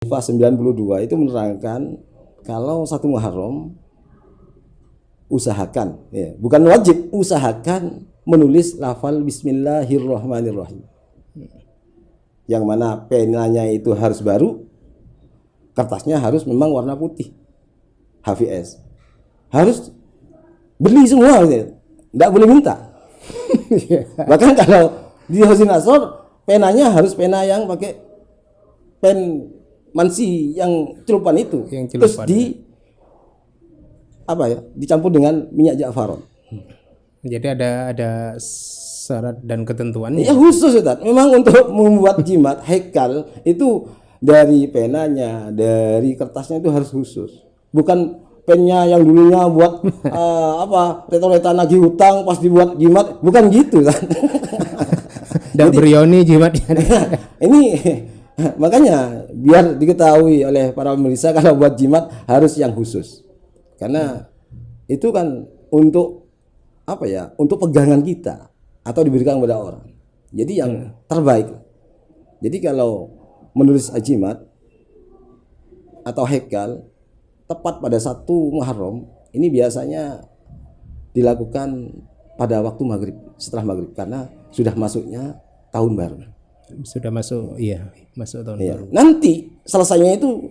Fa 92 itu menerangkan kalau satu Muharram usahakan, ya, bukan wajib, usahakan menulis lafal Bismillahirrahmanirrahim. Yang mana penanya itu harus baru, kertasnya harus memang warna putih, HVS. Harus beli semua, gitu. Nggak boleh minta. Bahkan kalau di Husnul Asor, penanya harus pena yang pakai pen mansi yang celupan itu, terus dicampur dengan minyak jafaron. Jadi ada syarat dan ketentuannya. Ya khusus, Ustaz. Memang untuk membuat jimat hekal itu dari penanya, dari kertasnya itu harus khusus. Bukan pennya yang dulunya buat reto-reto nagih hutang pas dibuat jimat, bukan gitu, Ustaz. Dan berioni jimatnya. Ini makanya biar diketahui oleh para pemirsa, kalau buat jimat harus yang khusus. Karena itu kan untuk untuk pegangan kita atau diberikan kepada orang. Jadi yang terbaik. Jadi kalau menulis jimat atau hekal tepat pada 1 Muharram, ini biasanya dilakukan pada waktu maghrib, setelah maghrib, karena sudah masuknya tahun baru. Sudah masuk, iya, masuk tahun baru. Nanti selesainya itu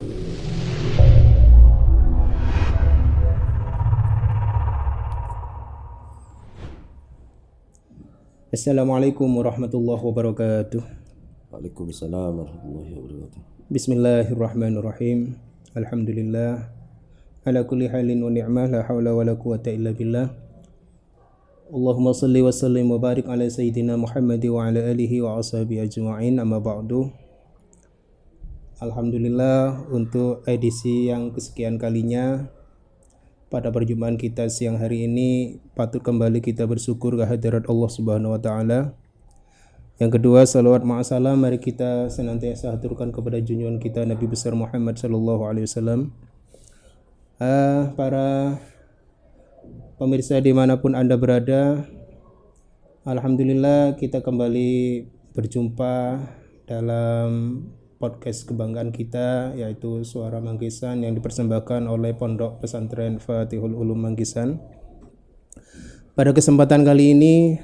Assalamualaikum warahmatullahi wabarakatuh. Waalaikumsalam warahmatullahi wabarakatuh. Bismillahirrahmanirrahim. Alhamdulillah ala kulli halin wa ni'mah, la haula wa la quwata illa billah. Allahumma salli wa sallim wa barik ala sayyidina Muhammad wa ala alihi wa ashabihi ajma'in, amma ba'du. Alhamdulillah, untuk edisi yang kesekian kalinya pada perjumpaan kita siang hari ini patut kembali kita bersyukur kehadirat Allah Subhanahu wa taala. Yang kedua, salawat ma'asalam mari kita senantiasa haturkan kepada junjungan kita Nabi besar Muhammad sallallahu alaihi wasallam. Para pemirsa dimanapun Anda berada, alhamdulillah kita kembali berjumpa dalam podcast kebanggaan kita, yaitu Suara Manggisan yang dipersembahkan oleh Pondok Pesantren Fatihul Ulum Manggisan. Pada kesempatan kali ini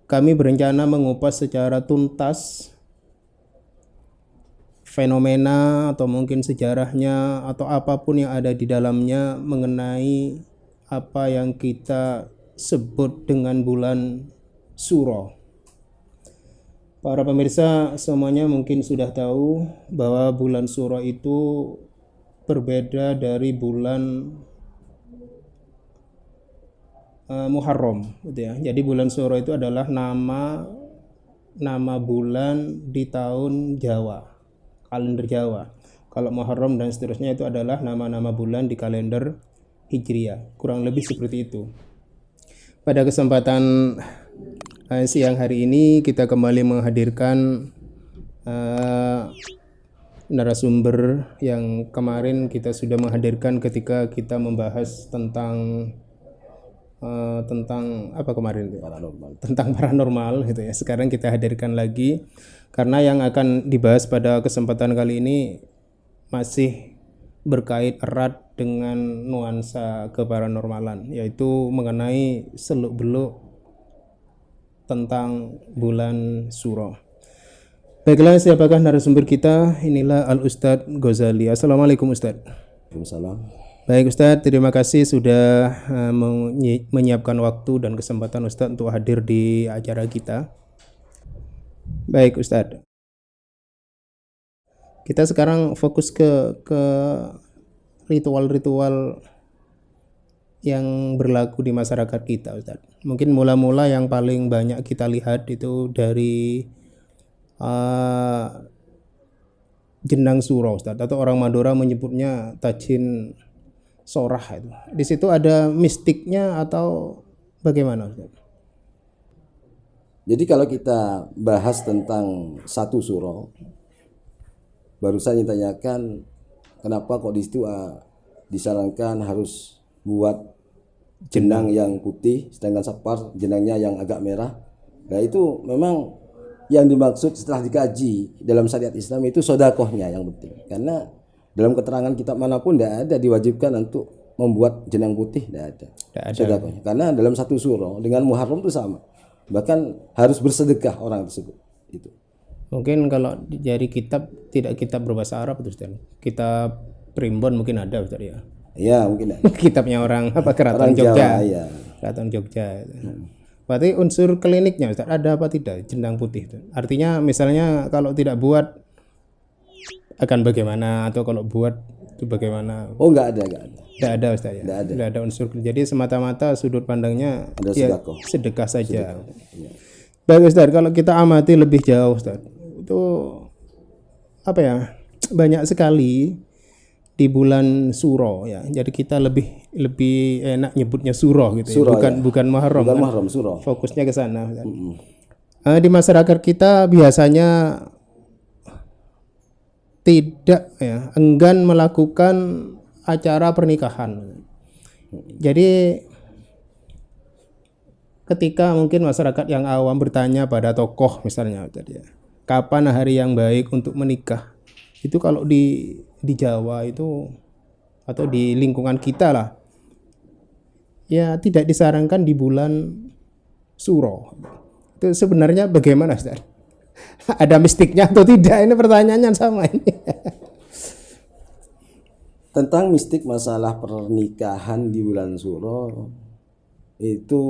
kami berencana mengupas secara tuntas fenomena atau mungkin sejarahnya atau apapun yang ada di dalamnya mengenai apa yang kita sebut dengan bulan Suro. Para pemirsa semuanya mungkin sudah tahu bahwa bulan Suro itu berbeda dari bulan Muharram, gitu ya. Jadi bulan Suro itu adalah nama bulan di tahun Jawa, kalender Jawa. Kalau Muharram dan seterusnya itu adalah nama-nama bulan di kalender Hijriah. Kurang lebih seperti itu. Pada kesempatan siang hari ini kita kembali menghadirkan narasumber yang kemarin kita sudah menghadirkan ketika kita membahas tentang apa kemarin? Tentang paranormal, gitu ya. Sekarang kita hadirkan lagi karena yang akan dibahas pada kesempatan kali ini masih berkait erat dengan nuansa keparanormalan, yaitu mengenai seluk-beluk tentang bulan Suro. Baiklah, siapakah narasumber kita? Inilah Al-Ustadz Ghazali. Assalamualaikum Ustadz. Waalaikumsalam. Baik Ustadz, terima kasih sudah menyiapkan waktu dan kesempatan Ustadz untuk hadir di acara kita. Baik Ustadz, kita sekarang fokus ke ritual-ritual yang berlaku di masyarakat kita, Ustadz. Mungkin mula-mula yang paling banyak kita lihat itu dari Jenang Suro, Ustadz, atau orang Madura menyebutnya Tajin Sorah itu. Di situ ada mistiknya atau bagaimana, Ustadz? Jadi kalau kita bahas tentang 1 Suro, barusan ditanyakan kenapa kok di situ disarankan harus buat jenang yang putih, sedangkan Sapar jenangnya yang agak merah. Nah itu memang yang dimaksud setelah dikaji dalam syariat Islam itu sodakohnya yang penting. Karena dalam keterangan kitab manapun tidak ada diwajibkan untuk membuat jenang putih, tidak ada. Sodakohnya. Karena dalam satu surah dengan Muharram itu sama. Bahkan harus bersedekah orang tersebut. Itu. Mungkin kalau dari kitab tidak kitab berbahasa Arab itu Ustaz. Kitab Primbon mungkin ada Ustaz ya. Ya mungkin ada. Kitabnya orang Keraton Orang Jogja. Jawa, ya. Keraton Jogja. Berarti unsur kliniknya Ustaz ada apa tidak jenang putih itu? Artinya misalnya kalau tidak buat akan bagaimana, atau kalau buat itu bagaimana? Oh enggak ada. Tidak ada Ustaz ya. Tidak ada unsur. Jadi semata-mata sudut pandangnya Ada ya sedekah. sedekah saja. Ya. Baik Ustaz, kalau kita amati lebih jauh Ustaz, itu apa ya? Banyak sekali di bulan Suro ya. Jadi kita lebih enak nyebutnya Suro gitu. Suro, ya. Bukan Muharram. Bukan kan? Muharram, surah. Fokusnya ke sana. Di masyarakat kita biasanya tidak ya, enggan melakukan acara pernikahan. Jadi ketika mungkin masyarakat yang awam bertanya pada tokoh misalnya tadi ya, kapan hari yang baik untuk menikah? Itu kalau di Jawa itu atau di lingkungan kita lah, ya tidak disarankan di bulan Suro. Itu sebenarnya bagaimana Ustaz? Ada mistiknya atau tidak? Ini pertanyaannya sama ini. Tentang mistik masalah pernikahan di bulan Suro itu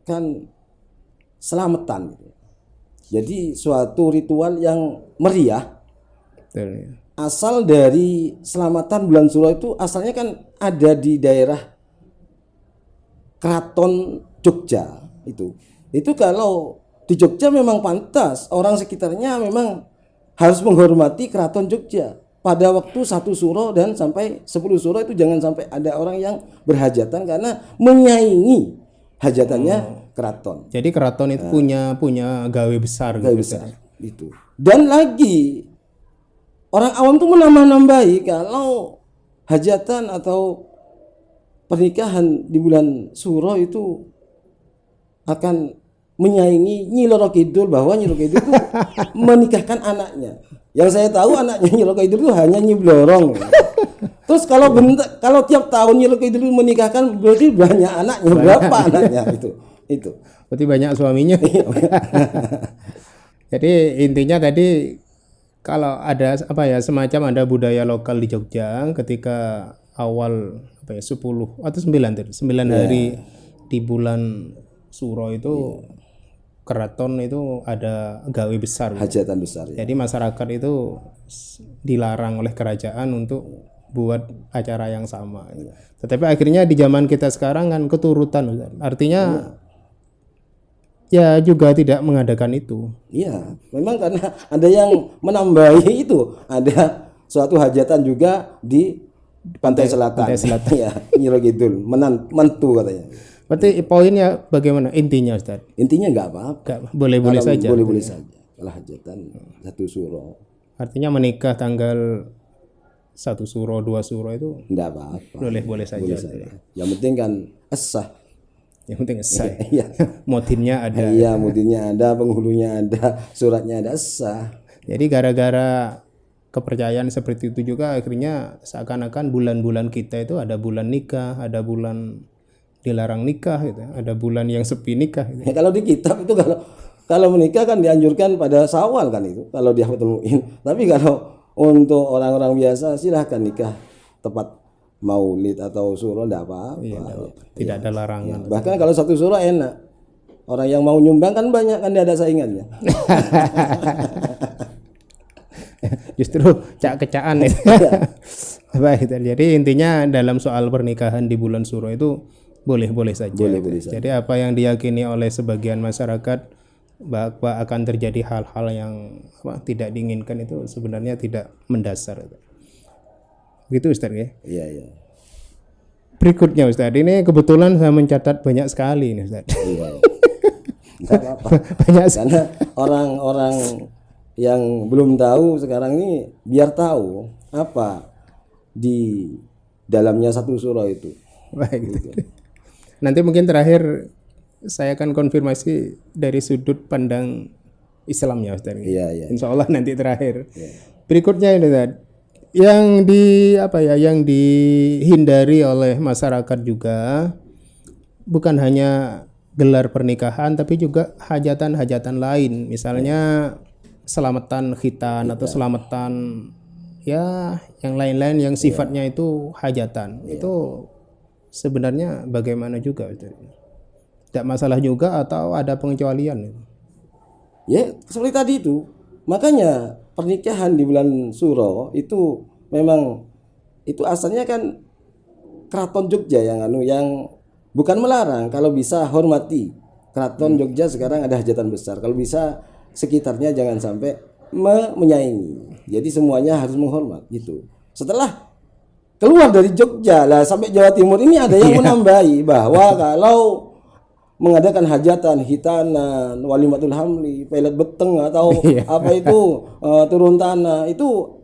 kan selamatan. Jadi suatu ritual yang meriah. Betul, ya. Asal dari selamatan bulan Suro itu asalnya kan ada di daerah Keraton Jogja itu. Itu kalau di Jogja memang pantas, orang sekitarnya memang harus menghormati Keraton Jogja. Pada waktu 1 Suro dan sampai 10 Suro itu jangan sampai ada orang yang berhajatan karena menyaingi hajatannya keraton. Jadi keraton itu punya gawe besar Gawe gitu. besar itu. Dan lagi orang awam tuh menambah-nambahi kalau hajatan atau pernikahan di bulan Suro itu akan menyaingi Nyi Roro Kidul, bahwa Nyi Roro Kidul itu menikahkan anaknya. Yang saya tahu anaknya Nyi Roro Kidul itu hanya Nyi Blorong. Terus kalau tiap tahun Nyi Roro Kidul menikahkan berarti banyak anaknya. Berapa anaknya itu? Berarti banyak suaminya. Jadi intinya tadi kalau ada apa ya, semacam ada budaya lokal di Jogja ketika awal apa ya 10 atau 9 tadi 9 hari di bulan Suro itu keraton itu ada gawe besar. Hajatan besar. Ya. Jadi masyarakat itu dilarang oleh kerajaan untuk buat acara yang sama. Tetapi akhirnya di zaman kita sekarang kan keturutan, Ustaz. Artinya ya juga tidak mengadakan itu. Iya, memang karena ada yang menambahi itu, ada suatu hajatan juga di Pantai Selatan. Pantai Selatan. Ya, Nyi Roro Kidul menantu katanya. Berarti poinnya bagaimana intinya Ustaz? Intinya enggak apa-apa. Boleh-boleh saja. Boleh-boleh saja. Kalau hajatan 1 Suro. Artinya menikah tanggal 1 Suro, 2 Suro itu Enggak apa-apa. boleh saja. Boleh saja. Yang penting kan sah. Yang penting sah. Iya. Motinnya ada. Iya, mudinnya ada, penghulunya ada, suratnya ada, sah. Jadi gara-gara kepercayaan seperti itu juga akhirnya seakan-akan bulan-bulan kita itu ada bulan nikah, ada bulan dilarang nikah gitu, ada bulan yang sepi nikah gitu. Ya, kalau di kitab itu kalau menikah kan dianjurkan pada Syawal kan itu kalau dia ketemuin. Tapi kalau untuk orang-orang biasa silahkan nikah tepat Maulid atau Suro enggak apa-apa. Iya, tidak ada larangan. Bahkan kalau 1 Suro enak. Orang yang mau nyumbang kan banyak, kan dia ada saingannya. Justru cak-kecaan itu. Baik, jadi intinya dalam soal pernikahan di bulan Suro itu boleh-boleh saja. Boleh-boleh saja. Jadi apa yang diyakini oleh sebagian masyarakat bahwa akan terjadi hal-hal yang tidak diinginkan itu sebenarnya tidak mendasar. Begitu Ustaz ya? Iya. Berikutnya Ustaz, ini kebetulan saya mencatat banyak sekali ini Ustaz. Iya. Enggak apa-apa. Banyak Karena orang-orang yang belum tahu sekarang ini biar tahu apa di dalamnya 1 Suro itu. Baik. Nanti mungkin terakhir saya akan konfirmasi dari sudut pandang Islamnya Ustaz. Iya, iya. Insya Allah nanti terakhir. Berikutnya ini Ustaz. Yang yang dihindari oleh masyarakat juga bukan hanya gelar pernikahan tapi juga hajatan-hajatan lain. Misalnya selamatan khitan atau selamatan ya yang lain-lain yang sifatnya itu hajatan. Itu sebenarnya bagaimana juga Ustaz? Tidak masalah juga atau ada pengecualian? Ya, seperti tadi itu. Makanya pernikahan di bulan Suro itu memang itu asalnya kan Keraton Jogja yang bukan melarang, kalau bisa hormati. Keraton Jogja sekarang ada hajatan besar. Kalau bisa sekitarnya jangan sampai menyaingi. Jadi semuanya harus menghormat gitu. Setelah keluar dari Jogja lah sampai Jawa Timur ini ada yang menambahi bahwa kalau mengadakan hajatan, hitanan, walimatul hamli, pelet beteng atau apa itu turun tanah, itu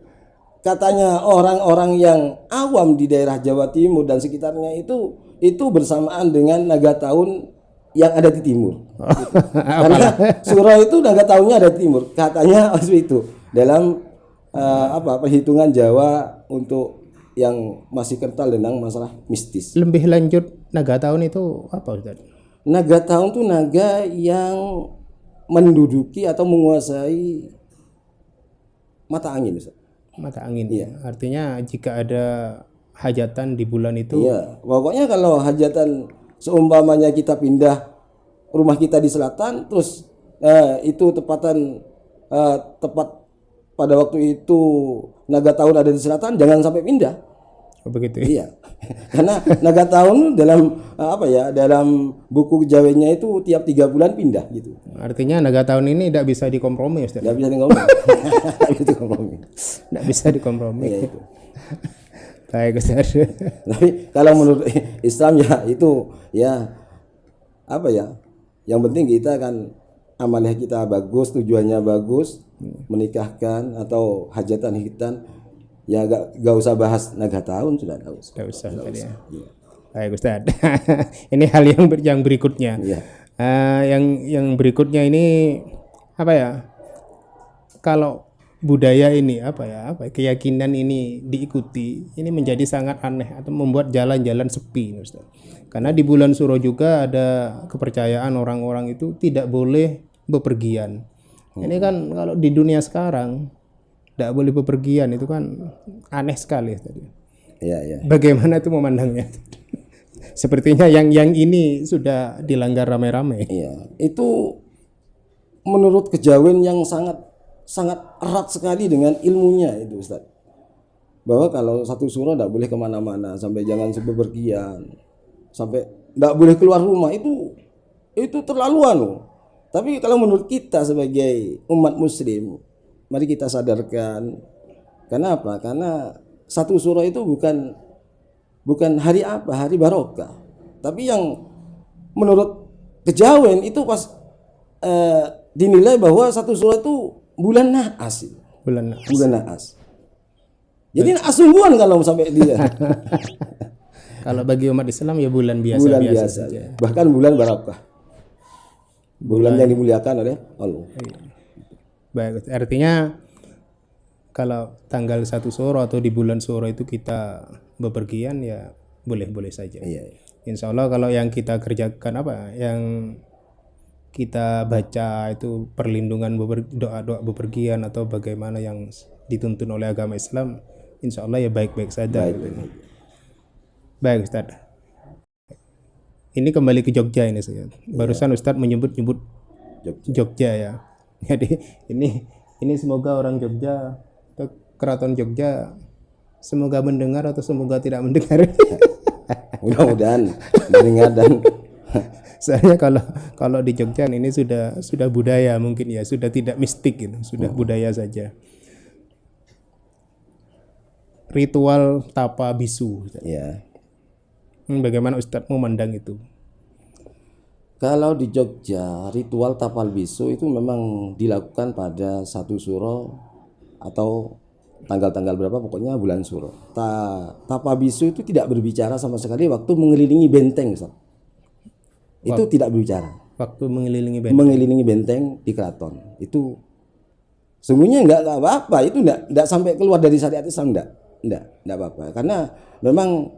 katanya orang-orang yang awam di daerah Jawa Timur dan sekitarnya itu bersamaan dengan naga tahun yang ada di timur. Gitu. Karena Suro itu naga tahunnya ada di timur. Katanya waktu itu dalam perhitungan Jawa untuk yang masih kental dengan masalah mistis. Lebih lanjut naga tahun itu apa Ustaz? Naga tahun itu naga yang menduduki atau menguasai mata angin, Ustaz. Mata angin. Iya. Artinya jika ada hajatan di bulan itu. Iya, pokoknya kalau hajatan seumpamanya kita pindah rumah kita di selatan, terus itu tepat pada waktu itu naga tahun ada di selatan, jangan sampai pindah. Begitu. Iya. Karena naga tahun dalam dalam buku kejawennya itu tiap 3 bulan pindah gitu. Artinya naga tahun ini tidak bisa dikompromi Ustaz. Tidak bisa dikompromi. Tidak bisa dikompromi. Iya itu. Baik Ustaz. Tapi kalau menurut Islam ya itu ya yang penting kita kan amalnya kita bagus, tujuannya bagus, menikahkan atau hajatan hitan. Ya gak usah bahas naga tahun, sudah gak usah. Tidak usah. Iya. Baik Ustaz. Ini hal yang berikutnya. Iya. Yang berikutnya ini kalau budaya ini keyakinan ini diikuti, ini menjadi sangat aneh atau membuat jalan-jalan sepi Ustaz. Karena di bulan Suro juga ada kepercayaan orang-orang itu tidak boleh bepergian. Ini kan kalau di dunia sekarang tidak boleh bepergian, itu kan aneh sekali tadi. Iya. Bagaimana itu memandangnya? Sepertinya yang ini sudah dilanggar ramai-ramai. Iya, itu menurut kejawen yang sangat erat sekali dengan ilmunya itu Ustaz. Bahwa kalau satu suro tidak boleh kemana-mana, sampai jangan bepergian, sampai tidak boleh keluar rumah, itu terlaluan loh. Tapi kalau menurut kita sebagai umat muslim, mari kita sadarkan. Kenapa? Karena satu suro itu bukan hari barokah. Tapi yang menurut kejawen itu pas dinilai bahwa satu suro itu bulan naas. Bulan naas. Jadi naas sungguhan kalau sampai dia. Kalau bagi umat Islam ya bulan biasa. Bulan biasa saja. Bahkan bulan barokah. Bulan yang dimuliakan oleh Allah. Baik, artinya kalau tanggal 1 Suro atau di bulan Suro itu kita bepergian ya boleh-boleh saja. Iya. Insya Allah kalau yang kita kerjakan yang kita baca itu perlindungan doa-doa bepergian atau bagaimana yang dituntun oleh agama Islam, insya Allah ya baik-baik saja. Baik Ustaz. Ini kembali ke Jogja ini saya. Barusan Ustaz menyebut Jogja ya. Jadi ini semoga orang Jogja atau Keraton Jogja semoga mendengar atau semoga tidak mendengar. Mudah-mudahan mendengar dan soalnya kalau di Jogja ini sudah budaya mungkin ya, sudah tidak mistik gitu, sudah budaya saja. Ritual tapa bisu. Ya. Bagaimana Ustadz memandang itu? Kalau di Jogja, ritual tapal bisu itu memang dilakukan pada 1 Suro atau tanggal-tanggal berapa, pokoknya bulan Suro. Tapa bisu itu tidak berbicara sama sekali waktu mengelilingi benteng, Ustaz. Itu tidak berbicara. waktu mengelilingi benteng. mengelilingi benteng di keraton. Itu sungguhnya enggak apa-apa, itu enggak sampai keluar dari syariat Islam, enggak apa-apa. Karena memang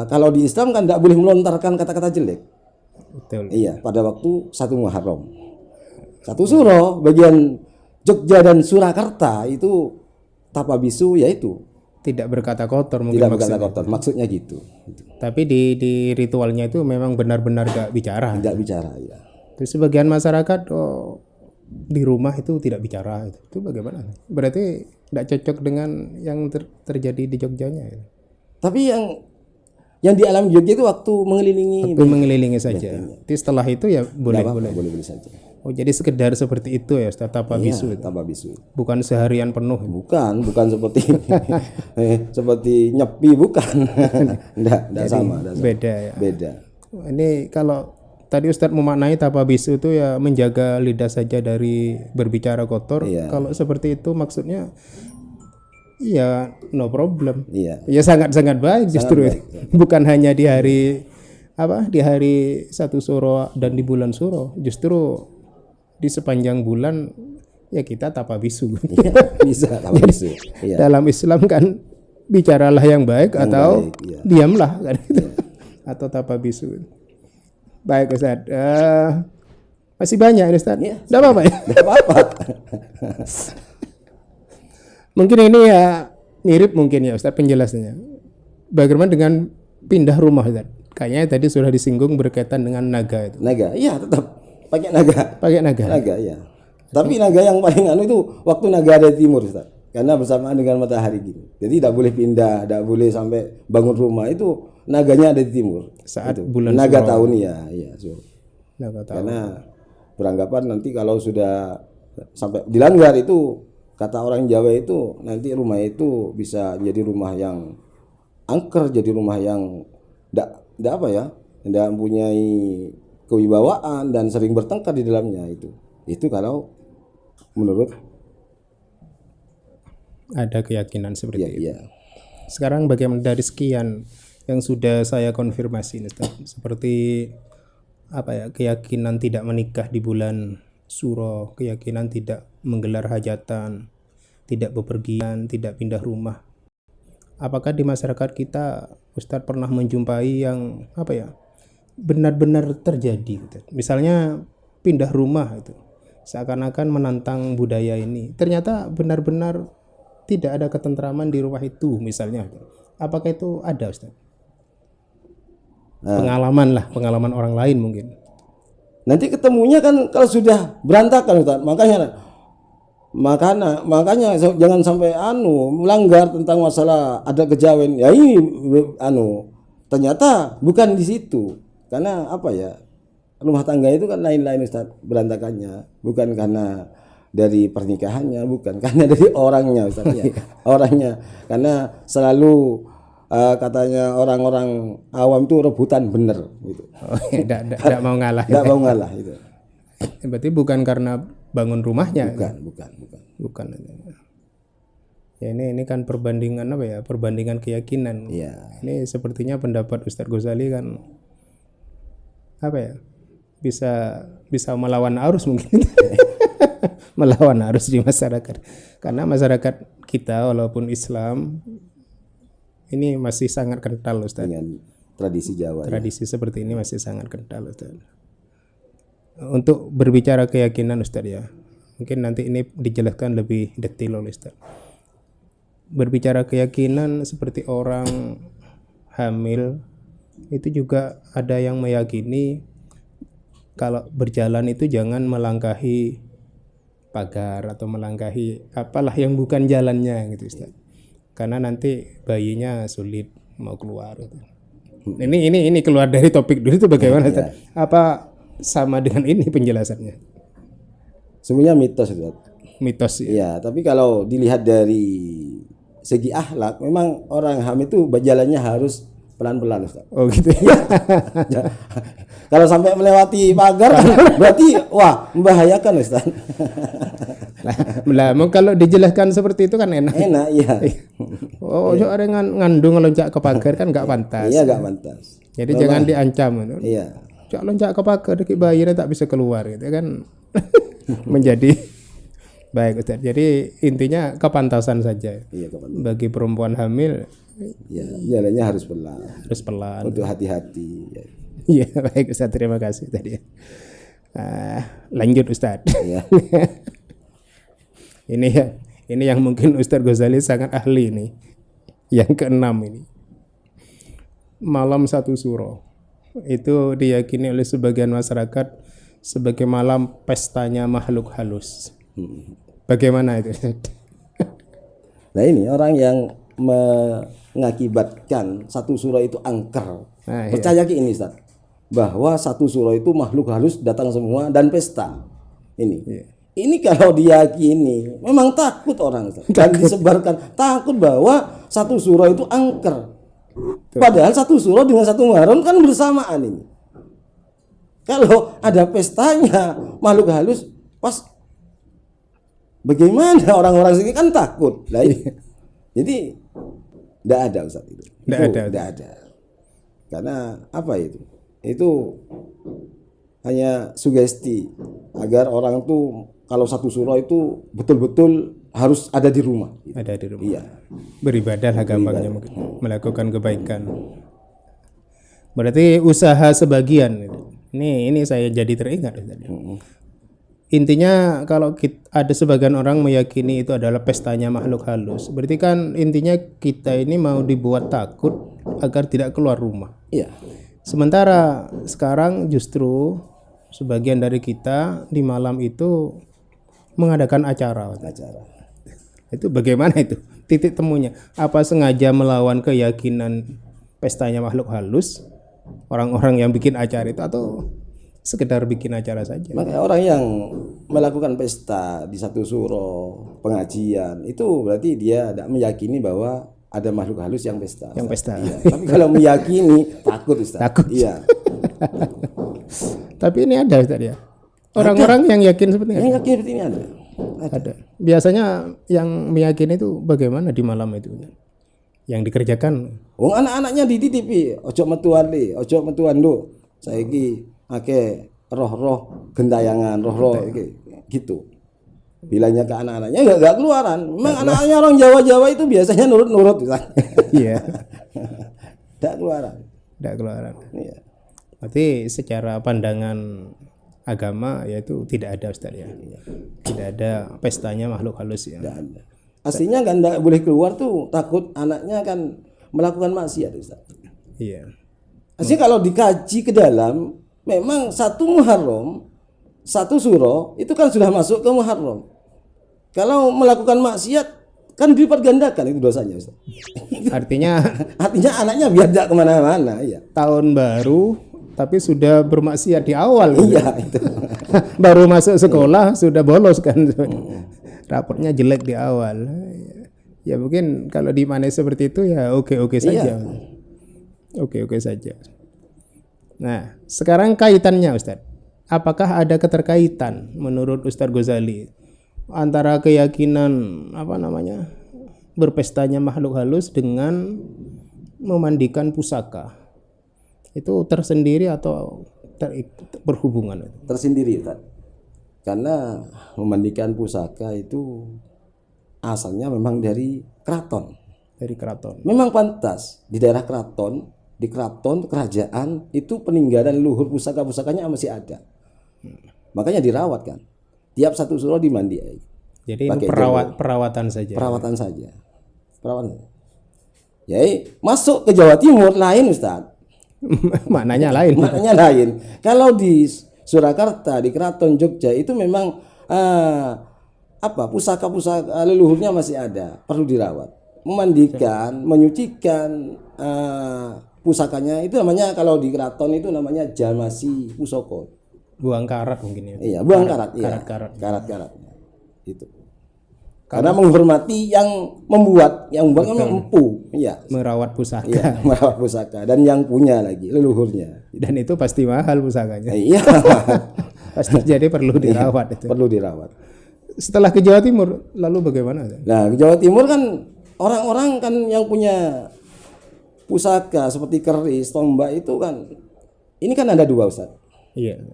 kalau di Islam kan enggak boleh melontarkan kata-kata jelek. Betul. Iya, pada waktu 1 Muharram. 1 Suro bagian Jogja dan Surakarta itu tapa bisu, yaitu Tidak berkata kotor mungkin tidak maksudnya. berkata kotor, maksudnya gitu. Tapi di ritualnya itu memang benar-benar gak bicara. Tidak bicara ya. Terus sebagian masyarakat di rumah itu tidak bicara. Itu bagaimana? Berarti tidak cocok dengan yang terjadi di Jogjanya. Ya? Tapi yang dialami Jogja itu waktu mengelilingi Itu mengelilingi saja. Jadi setelah itu ya boleh. boleh saja. Oh jadi sekedar seperti itu ya Ustaz, tapa bisu. Tapa bisu. Bukan seharian penuh. Bukan seperti seperti nyepi, bukan. Enggak sama. Beda ya. Beda. Ini kalau tadi Ustadz memaknai tapa bisu itu ya menjaga lidah saja dari berbicara kotor. Iya. Kalau seperti itu maksudnya ya no problem. Iya. Ya sangat-sangat baik justru. Bukan hanya di hari di hari 1 Suro dan di bulan Suro, justru di sepanjang bulan ya kita tapa bisu. Iya, bisa tapa bisu. Iya. Dalam Islam kan bicaralah yang baik atau baik, iya. diamlah kan gitu. Atau tapa bisu. Baik Ustaz. Masih banyak ini Ustaz. Iya. Enggak apa-apa ya? Enggak apa-apa. Mungkin ini ya mirip mungkin ya Ustaz penjelasannya. Bagaimana dengan pindah rumah Ustaz? Kayaknya tadi sudah disinggung berkaitan dengan naga itu. Naga, iya tetap pakai naga. Pakai naga. Naga, iya. Tapi naga yang paling itu waktu naga ada di timur, Ustaz. Karena bersamaan dengan matahari gini. Jadi tidak boleh pindah, tidak boleh sampai bangun rumah, itu naganya ada di timur. Saat itu. bulan naga Suro. tahun iya. Suro. Naga tahu. Karena beranggapan nanti kalau sudah sampai dilanggar itu, kata orang Jawa itu nanti rumah itu bisa jadi rumah yang angker, jadi rumah yang tidak apa ya, tidak mempunyai kewibawaan dan sering bertengkar di dalamnya itu kalau menurut Ada keyakinan seperti itu. ya. Sekarang bagaimana dari sekian yang sudah saya konfirmasi ini Ustaz? Seperti keyakinan tidak menikah di bulan Suro, keyakinan tidak menggelar hajatan, tidak bepergian, tidak pindah rumah. Apakah di masyarakat kita Ustadz pernah menjumpai yang benar-benar terjadi gitu. Misalnya pindah rumah itu seakan-akan menantang budaya ini. Ternyata benar-benar tidak ada ketentraman di rumah itu misalnya. Apakah itu ada Ustaz? Pengalaman orang lain mungkin. Nanti ketemunya kan kalau sudah berantakan Ustaz. Makanya jangan sampai melanggar tentang masalah ada kejawen. Ya ini ternyata bukan di situ. Karena rumah tangga itu kan lain-lain Ustaz berantakannya, bukan karena dari pernikahannya, bukan karena dari orangnya Ustaz ya. Orangnya karena selalu katanya orang-orang awam itu rebutan bener gitu. Tidak mau ngalah. Tidak mau ngalah itu. Berarti bukan karena bangun rumahnya. Bukan. Ya ini kan perbandingan perbandingan keyakinan. Iya. Ini sepertinya pendapat Ustadz Ghazali kan bisa melawan arus mungkin. Melawan arus di masyarakat. Karena masyarakat kita walaupun Islam ini masih sangat kental Ustadz. Dengan tradisi Jawa. Tradisi seperti ini masih sangat kental Ustadz. Untuk berbicara keyakinan Ustadz ya. Mungkin nanti ini dijelaskan lebih detail oleh Ustadz. Berbicara keyakinan seperti orang hamil itu juga ada yang meyakini kalau berjalan itu jangan melangkahi pagar atau melangkahi apalah yang bukan jalannya gitu Ustaz. Karena nanti bayinya sulit mau keluar gitu. Ini keluar dari topik dulu itu bagaimana Ustaz? Apa sama dengan ini penjelasannya? Semuanya mitos Ustaz. Mitos ya. Iya, tapi kalau dilihat dari segi akhlak memang orang hamil itu berjalannya harus pelan-pelan Ustaz. Oh gitu ya. Kalau sampai melewati pagar berarti membahayakan Ustaz. Lah, kalau dijelaskan seperti itu kan enak. Enak iya. Orang ngandung loncat ke pagar kan nggak pantas. Iya nggak pantas. Jadi jangan diancam. Iya. cak loncak kepake deki bayarnya tak bisa keluar gitu kan. Menjadi baik Ustaz. Jadi intinya kepantasan saja. Iya, kapan? Bagi perempuan hamil Ya, jalannya harus pelan. harus pelan. Untuk hati-hati. Ya. Iya, baik Ustaz, terima kasih tadi. Lanjut Ustaz. Ya. Ini yang mungkin Ustaz Ghazali sangat ahli nih. Yang keenam ini. Malam satu suro. Itu diyakini oleh sebagian masyarakat sebagai malam pestanya makhluk halus. Bagaimana itu? Nah ini orang yang mengakibatkan satu suro itu angker. Nah, iya. Percaya ke ini Ustaz, bahwa satu suro itu makhluk halus datang semua dan pesta. Ini. Iya. Ini kalau diyakini memang takut orang Ustaz. Dan disebarkan takut bahwa satu suro itu angker. Padahal satu suro dengan satu Muharram kan bersamaan ini. Kalau ada pestanya makhluk halus pas bagaimana orang-orang sini kan takut. Nah, jadi tidak ada Ustaz itu. Tidak ada. Karena apa itu? Itu hanya sugesti agar orang tuh kalau satu suro itu betul-betul harus ada di rumah. Ada di rumah. Iya. Beribadah lah gampangnya mungkin. Melakukan kebaikan. Berarti usaha sebagian. Ini saya jadi teringat. Intinya kalau ada sebagian orang meyakini itu adalah pestanya makhluk halus. Berarti kan intinya kita ini mau dibuat takut agar tidak keluar rumah. Iya. Sementara sekarang justru sebagian dari kita di malam itu mengadakan acara. Itu bagaimana itu? Titik temunya. Apa sengaja melawan keyakinan pestanya makhluk halus orang-orang yang bikin acara itu atau sekedar bikin acara saja? Maka orang yang melakukan pesta di satu suro, pengajian, itu berarti dia tidak meyakini bahwa ada makhluk halus yang pesta. Yang pesta. Iya. Tapi kalau meyakini takut Ustaz. Takut. Iya. Tapi ini ada Ustaz ya. Orang-orang yang yakin seperti Yang itu. yakin seperti ini ada. Ada. Biasanya yang meyakini itu bagaimana di malam itu? Yang dikerjakan Wong anak-anaknya dititipi, ojo metu wali, ojo metu ando. Saiki akeh roh-roh gentayangan, roh-roh iki gitu. Bilangnya ke anak-anaknya enggak keluaran. Memang anak-anaknya orang Jawa-Jawa itu biasanya nurut-nurut Ustaz. iya, Enggak keluaran. tidak keluaran. Iya. Berarti secara pandangan agama yaitu tidak ada Ustaz ya. Tidak ada pestanya makhluk halus ya. Enggak ada. Aslinya kan enggak boleh keluar tuh, takut anaknya kan melakukan maksiat Ustaz. Iya. Aslinya kalau dikaji ke dalam, memang satu Muharram, satu suro itu kan sudah masuk ke Muharram. Kalau melakukan maksiat kan dilipat gandakan itu dosanya Ustaz. Artinya Artinya anaknya biar tidak kemana-mana, ya. tahun baru tapi sudah bermaksiat di awal. Iya itu. Baru masuk sekolah sudah bolos kan. Raportnya jelek di awal. Ya mungkin kalau di mana seperti itu ya oke-oke saja. Oke-oke saja. Nah, sekarang kaitannya Ustaz. Apakah ada keterkaitan menurut Ustaz Ghazali antara keyakinan berpestanya makhluk halus dengan memandikan pusaka? Itu tersendiri atau berhubungan? Tersendiri Ustaz. Karena memandikan pusaka itu asalnya memang dari keraton. Dari keraton. Memang pantas di daerah keraton, di keraton kerajaan itu peninggalan luhur pusaka-pusakanya masih ada. Makanya dirawat kan. Tiap satu suro dimandi. Jadi ini Pakai perawatan saja. Perawatan saja. Perawatan. Jadi masuk ke Jawa Timur lain Ustaz. Maknanya lain. Maknanya lain. Kalau di Surakarta, di Keraton Jogja itu memang pusaka-pusaka leluhurnya masih ada, perlu dirawat, memandikan, menyucikan pusakanya itu namanya kalau di keraton itu namanya jamasi pusoko. Buang karat mungkin ya. Iya, buang karat, iya. Karat-karat. Itu. Karena menghormati yang membuat kan empu, iya. Merawat pusaka. Iya, merawat pusaka dan yang punya lagi leluhurnya. Dan itu pasti mahal pusakanya. Iya. Pasti jadi perlu dirawat itu. Perlu dirawat. Setelah ke Jawa Timur lalu bagaimana? Nah, ke Jawa Timur kan orang-orang kan yang punya pusaka seperti keris, tombak itu kan ini kan ada dua Ustaz. Iya.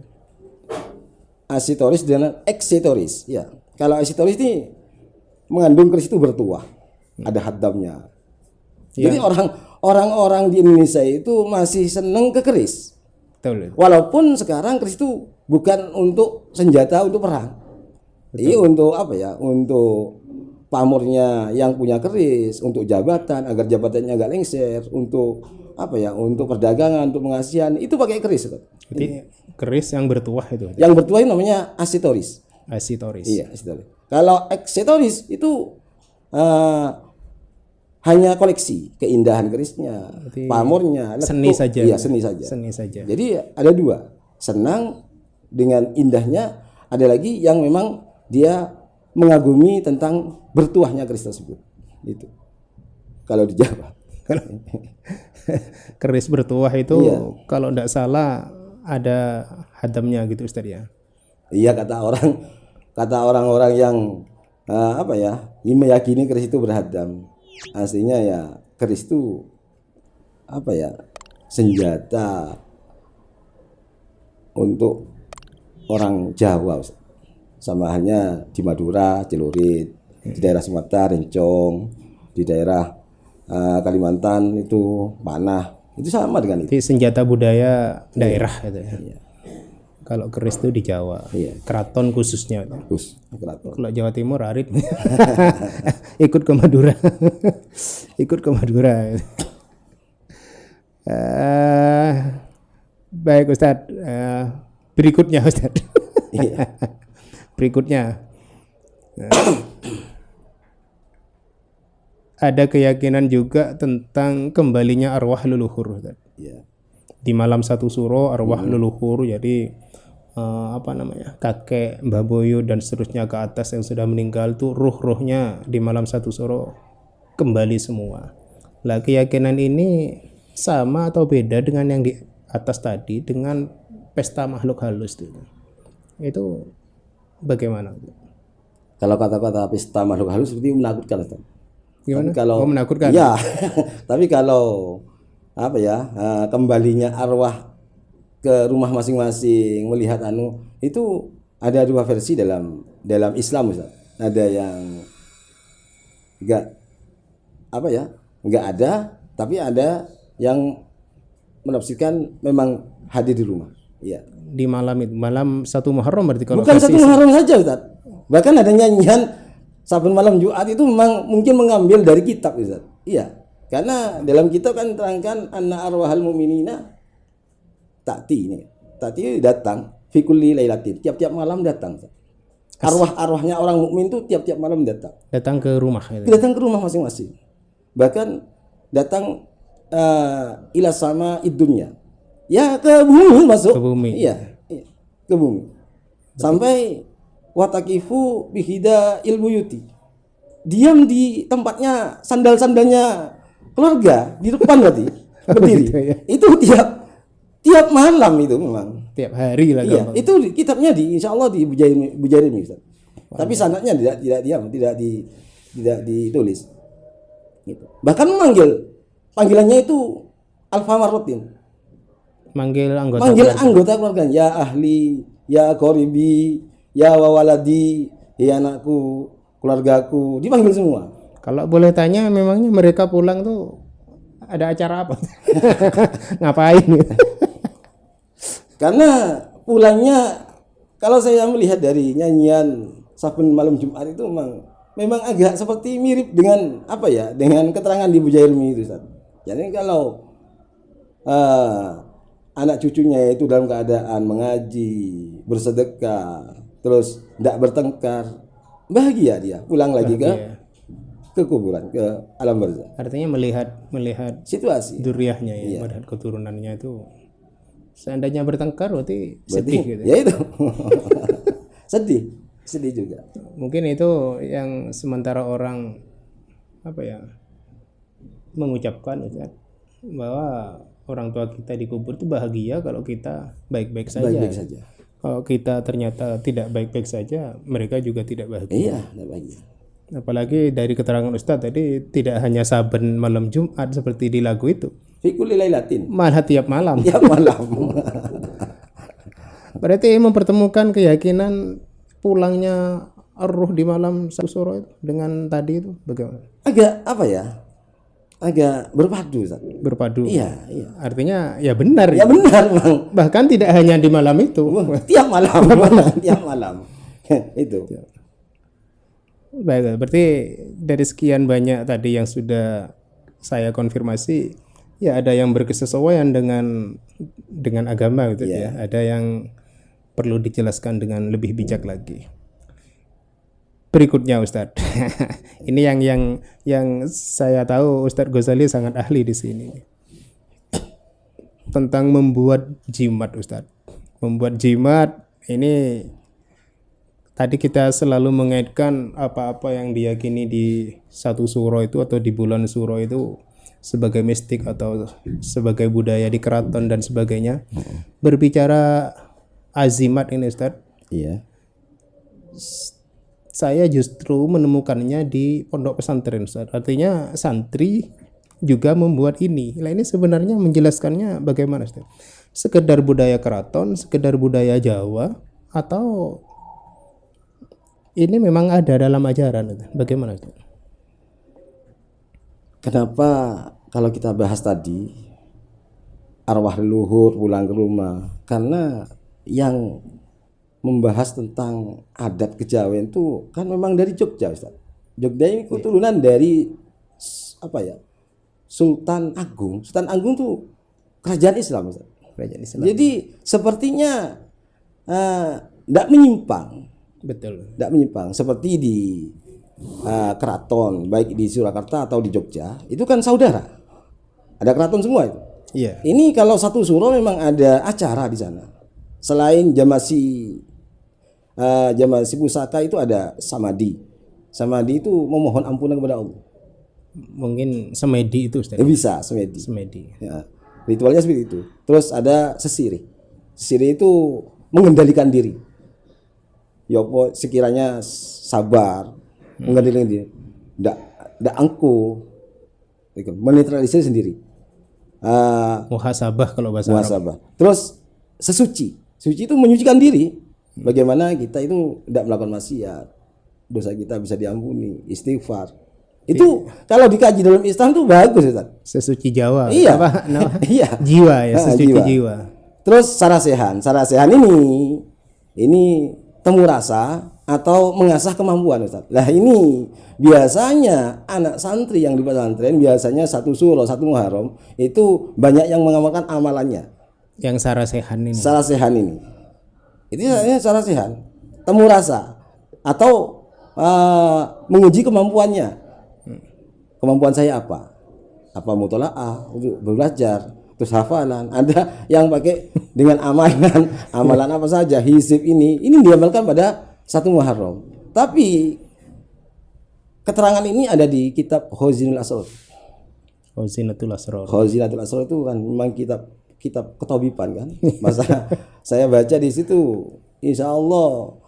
Asitoris dan eksitoris. Ya. Kalau asitoris ini mengandung keris itu bertuah, ada haddamnya. Jadi orang-orang di Indonesia itu masih seneng ke keris. Betul. Walaupun sekarang keris itu bukan untuk senjata untuk perang. Ini untuk apa ya? Untuk pamornya yang punya keris, untuk jabatan agar jabatannya nggak lengser, untuk apa ya? Untuk perdagangan, untuk pengasihan itu pakai keris. Jadi keris yang bertuah itu. Yang bertuah ini namanya asitoris. Asitoris. Iya, asitoris. Kalau eksitoris itu hanya koleksi keindahan kerisnya, pamornya, seni saja. Iya, seni saja. Seni saja. Jadi ada dua, senang dengan indahnya, ada lagi yang memang dia mengagumi tentang bertuahnya keris tersebut. Itu. Kalau di Jawa. Keris bertuah itu Iya. kalau tidak salah ada hadamnya gitu Ustaz ya. Iya, kata orang-orang yang apa ya, meyakini keris itu berhadam. Aslinya ya keris itu apa ya, senjata untuk orang Jawa, sama halnya di Madura celurit, di daerah Sumatera rencong, di daerah Kalimantan itu panah, itu sama dengan itu. Jadi senjata budaya daerah gitu ya. Iya. Kalau keris itu di Jawa, Iya. keraton khususnya. Bagus, keraton. Kalau Jawa Timur arit ikut ke Madura. Ikut ke Madura. Baik Ustadz, berikutnya Ustadz. Iya. Berikutnya ada keyakinan juga tentang kembalinya arwah leluhur Ustadz. Iya. Di malam satu suro arwah leluhur, jadi apa namanya, kakek, mbah boyo dan seterusnya ke atas yang sudah meninggal tuh ruh-ruhnya di malam satu suro kembali semua. Lah keyakinan ini sama atau beda dengan yang di atas tadi dengan pesta makhluk halus itu bagaimana? Kalau kata-kata pesta makhluk halus seperti menakutkan, Ustaz. Gimana? Tapi kalau Menakutkan? ya, tapi kalau apa ya, kembalinya arwah ke rumah masing-masing melihat itu ada dua versi dalam Islam, Ustaz. Ada yang enggak apa ya, enggak ada, tapi ada yang menafsirkan memang hadir di rumah. Iya. Di malam itu, malam 1 Muharram berarti kalau Bukan versi satu Muharram saja, Ustaz. Bahkan ada nyanyian saben malam Jumat itu memang mungkin mengambil dari kitab, Ustaz. Iya. Karena dalam kitab kan terangkan anna arwahal mu'minina Ta'ti datang fi kulli lailatin. Tiap-tiap malam datang. Arwah-arwahnya orang mukmin itu tiap-tiap malam datang. datang ke rumah gitu. Datang ke rumah masing-masing. Bahkan datang ila sama idunya. Ya ke bumi masuk. Ke bumi. Iya, ke bumi. Sampai watakifu bihida ilbuyuti. Diam di tempatnya, sandal-sandalnya keluarga di depan berarti berdiri. Gitu ya. Itu tiap malam itu memang. Tiap hari lah. Iya, itu kitabnya insya Allah di Bujairimi, Ustaz. Tapi sanadnya tidak ditulis. Gitu. Bahkan panggilannya itu alfamarotin. Manggil Anggota keluarga, ya ahli, ya qoribi, ya wawaladi, ya anakku, keluargaku, dipanggil semua. Kalau boleh tanya, memangnya mereka pulang tuh ada acara apa? Ngapain? Karena pulangnya, kalau saya melihat dari nyanyian saben malam Jumat itu memang agak seperti mirip dengan apa ya, dengan keterangan di Bujairmi itu, Ustaz. Jadi kalau anak cucunya itu dalam keadaan mengaji, bersedekah, terus tidak bertengkar, bahagia dia pulang lagi ke kuburan, ke alam barzakh. Artinya melihat Situasi. duriahnya ya, melihat keturunannya itu. Seandainya bertengkar berarti sedih gitu. Ya itu. sedih juga. Mungkin itu yang sementara orang apa ya, mengucapkan itu kan, bahwa orang tua kita dikubur itu bahagia kalau kita baik-baik saja. Baik-baik saja. Kalau kita ternyata tidak baik-baik saja, mereka juga tidak bahagia. Iya, tidak bahagia. Apalagi dari keterangan Ustadz tadi, tidak hanya saben malam Jumat seperti di lagu itu, Fi kulli lailatin. malah tiap malam. Tiap malam. Berarti mempertemukan keyakinan pulangnya roh di malam satu suro itu dengan tadi itu bagaimana? Agak apa ya? Agak berpadu, Ustaz. Berpadu. Iya, iya. Artinya ya benar. Ya benar, Bang. Bahkan tidak hanya di malam itu. Tiap malam, tiap malam. Itu. Baik, berarti dari sekian banyak tadi yang sudah saya konfirmasi, ya ada yang berkesesuaian dengan agama gitu ya. Ada yang perlu dijelaskan dengan lebih bijak lagi. Berikutnya Ustadz, ini yang saya tahu Ustadz Ghazali sangat ahli di sini tentang membuat jimat Ustadz. Membuat jimat ini tadi kita selalu mengaitkan apa-apa yang diyakini di satu suro itu atau di bulan suro itu sebagai mistik atau sebagai budaya di keraton dan sebagainya. Berbicara azimat ini Ustadz, Iya. saya justru menemukannya di pondok pesantren Ustaz. Artinya santri juga membuat ini. Nah, ini sebenarnya menjelaskannya bagaimana Ustaz? Sekedar budaya keraton, sekedar budaya Jawa, atau ini memang ada dalam ajaran Ustaz? Bagaimana Ustaz? Kenapa kalau kita bahas tadi arwah leluhur pulang ke rumah? Karena yang membahas tentang adat kejawen itu kan memang dari Jogja, Ustaz. Jogja ini keturunan dari apa ya? Sultan Agung. Sultan Agung tuh kerajaan Islam, Ustaz. Kerajaan Islam. Jadi sepertinya tidak menyimpang. Betul. Tidak menyimpang seperti di keraton baik di Surakarta atau di Jogja itu kan saudara. Ada keraton semua itu. Iya. Ini kalau satu suro memang ada acara di sana. Selain jamasi pusaka itu ada samadhi. Samadhi itu memohon ampunan kepada Allah. Mungkin semedi itu Ustaz. Bisa semedi. Semedi. Ya, ritualnya seperti itu. Terus ada sesiri. Sesiri itu mengendalikan diri. Yopo sekiranya sabar, mengendalikan diri. Ndak angkuh. Menetralisir sendiri. Muhasabah kalau bahasa Arab. Muhasabah. Terus sesuci. Suci itu menyucikan diri. Bagaimana kita itu tidak melakukan maksiat, dosa kita bisa diampuni, istighfar. Itu kalau dikaji dalam Islam tuh bagus Ustaz. Sesuci Jawa. Iya. Apa nama? Iya. Jiwa ya, sesuci jiwa. Terus sarasehan. Sarasehan ini temu rasa atau mengasah kemampuan Ustaz. Lah ini biasanya anak santri yang di pesantren biasanya satu suro, satu Muharram itu banyak yang mengamalkan amalannya. Yang sarasehan ini. Sarasehan ini. Itu sarasehan, temu rasa atau menguji kemampuannya. Kemampuan saya apa? Apa mutolaah untuk belajar, terus hafalan. Ada yang pakai dengan amalan apa saja, hizib ini diamalkan pada satu Muharram. Tapi keterangan ini ada di kitab Khazinul Asrar. Khazinatul Asrar. Khazinatul Asrar itu kan memang kitab ketabiban kan. Masa saya baca di situ insya Allah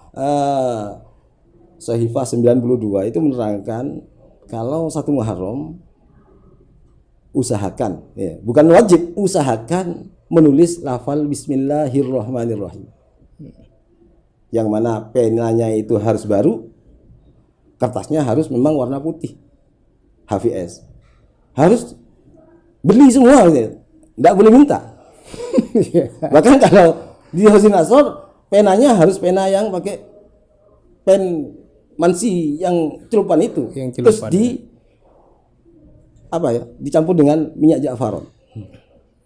Sahifah 92 itu menerangkan kalau satu Muharram usahakan ya, bukan wajib, usahakan menulis lafal Bismillahirrahmanirrahim. Yang mana penanya itu harus baru, kertasnya harus memang warna putih HVS, harus beli semua gitu. Nggak boleh minta. Bahkan kalau di Khazin Asrar penanya harus pena yang pakai pen mansi yang celupan itu. Yang terus celupan, dicampur dengan minyak za'faron.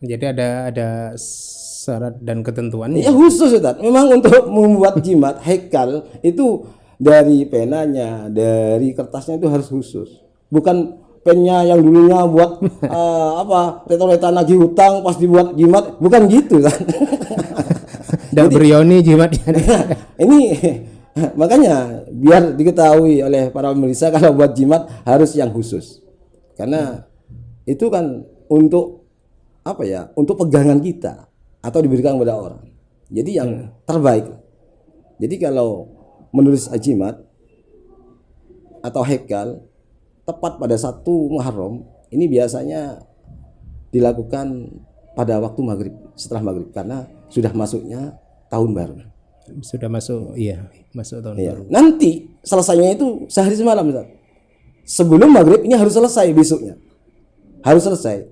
Jadi ada syarat dan ketentuannya. Ya khusus Ustaz. Memang untuk membuat jimat hekal itu dari penanya, dari kertasnya itu harus khusus. Bukan pennya yang dulunya buat reto-reto nagih hutang pas dibuat jimat, bukan gitu kan. Dan berioni jimatnya. Ini makanya biar diketahui oleh para pemirsa kalau buat jimat harus yang khusus. Karena itu kan untuk untuk pegangan kita atau diberikan kepada orang. Jadi yang terbaik. Jadi kalau menulis jimat atau hekal tepat pada satu Muharram ini biasanya dilakukan pada waktu maghrib, setelah maghrib, karena sudah masuknya tahun baru. Sudah masuk, iya, masuk tahun Iya. baru. Nanti selesainya itu sehari semalam Ustaz. Sebelum maghrib ini harus selesai besoknya. Harus selesai.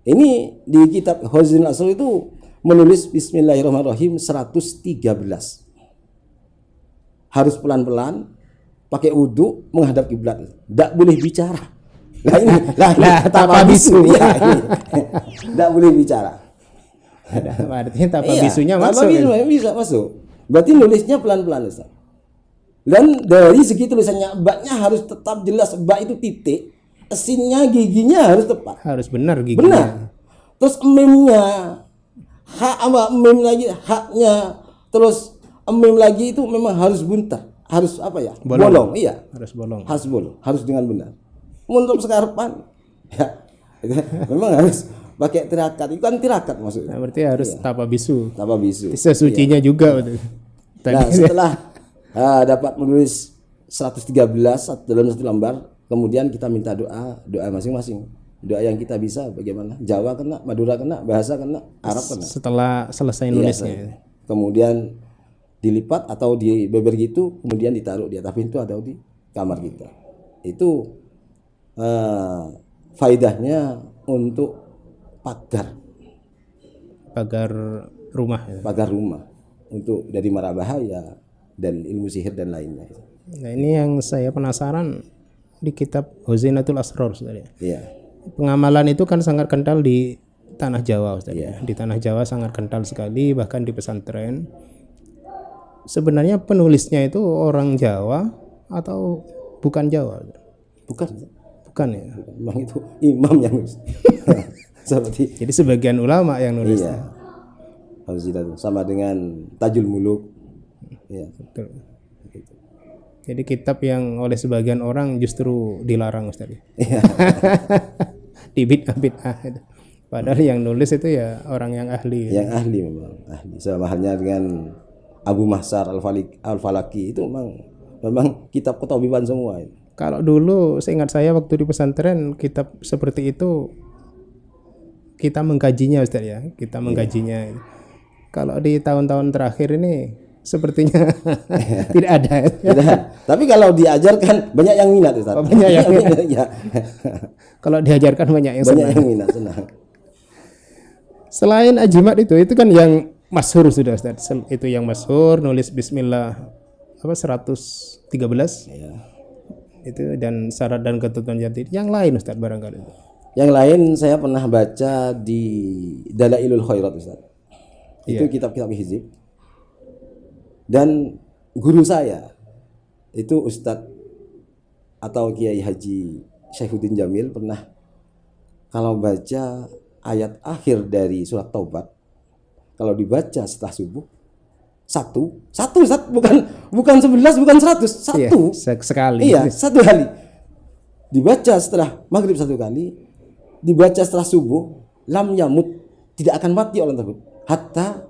Ini di kitab Huznul Asr itu menulis Bismillahirrahmanirrahim 113. Harus pelan-pelan, pakai wudhu, menghadap kiblat. Tidak boleh bicara. Nah ini, tapa bisu. Ya, ini. Tidak boleh bicara. Artinya tapa Iya, bisunya tapa masuk. bisu bisa masuk. Berarti nulisnya pelan-pelan Ustaz. Dan dari segi tulisannya baknya harus tetap jelas. Bak itu titik, esinnya giginya harus tepat. Harus benar giginya. Benar. Terus memnya hak sama mem lagi haknya, terus mem lagi itu memang harus buntar, harus apa ya? Bolong. Iya. Harus bolong. Harus bolong, harus dengan benar. Untuk sekarpan ya memang harus pakai tirakat. Itu kan tirakat maksudnya. Nah, berarti harus tapa bisu. Tapa bisu. Sesucinya juga betul. Nah, setelah dapat menulis 113 dalam satu lembar, kemudian kita minta doa masing-masing. Doa yang kita bisa bagaimana? Jawa kena, Madura kena, bahasa kena, Arab kena. Setelah selesai nulisnya. Kemudian dilipat atau dibeber gitu, kemudian ditaruh di atas pintu atau di kamar kita. Itu faedahnya untuk pagar rumah ya. Pagar rumah untuk dari mara bahaya dan ilmu sihir dan lainnya. Nah, ini yang saya penasaran di kitab Huznatul Asrar Ustaz ya. Iya. Pengamalan itu kan sangat kental di tanah Jawa Ustaz ya. Di tanah Jawa sangat kental sekali, bahkan di pesantren. Sebenarnya penulisnya itu orang Jawa atau bukan Jawa? Bukan Ya. memang itu imam yang nulis. Seperti Jadi sebagian ulama yang nulis. iya. Al-Zidat sama dengan Tajul Muluk. Iya. Betul. Jadi kitab yang oleh sebagian orang justru dilarang Ustaz. Iya. Di bid'ah. Padahal yang nulis itu ya orang yang ahli. Yang ahli memang ahli. Sama halnya dengan Abu Mahsar Al-Falaki itu memang kitab ketabiban semua. Kalau dulu seingat saya waktu di pesantren kitab seperti itu kita mengkajinya Ustaz ya. Kita mengkajinya. Kalau di tahun-tahun terakhir ini sepertinya tidak ada. Tidak. Tapi kalau diajarkan banyak yang minat Ustaz. Banyak yang minat. Ya. Kalau diajarkan banyak yang Banyak senang. yang minat, senang. Selain ajimat itu kan yang masyhur sudah Ustaz. Itu yang masyhur nulis bismillah 113. Ya. Itu dan syarat dan ketentuan jati. Yang lain Ustaz barangkali. Yang lain saya pernah baca di Dalailul Khairat Ustaz. Itu kitab-kitab hizib. Dan guru saya itu Ustadz atau Kiai Haji Syaifuddin Jamil pernah kalau baca ayat akhir dari surat Taubat, kalau dibaca setelah subuh satu Ustadz, bukan 11, bukan 100, satu. Iya, sekali. Iya, satu kali. Dibaca setelah maghrib satu kali, dibaca setelah subuh, lam yamut, tidak akan mati orang tersebut hatta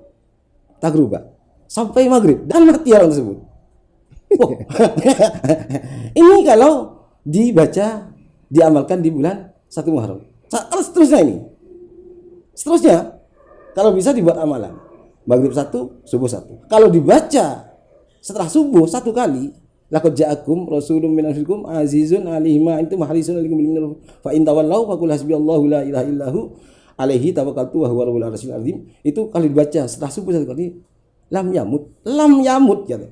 tagruba, sampai maghrib dan mati orang tersebut. Oh. Ini kalau dibaca, diamalkan di bulan 1 Muharram. Kalau seterusnya kalau bisa dibuat amalan, maghrib 1, subuh 1. Kalau dibaca setelah subuh 1 kali, laqad ja'akum rasulun min anfusikum azizun 'alaihi ma antum harisun 'alaikum bil mu'minin fa in tawallaw faqul hasbiyallahu la ilaha illahu alaihi tawakkaltu wa huwa rabbul arsyil azim. Itu kalau dibaca setelah subuh 1 kali, lam yamut gitu.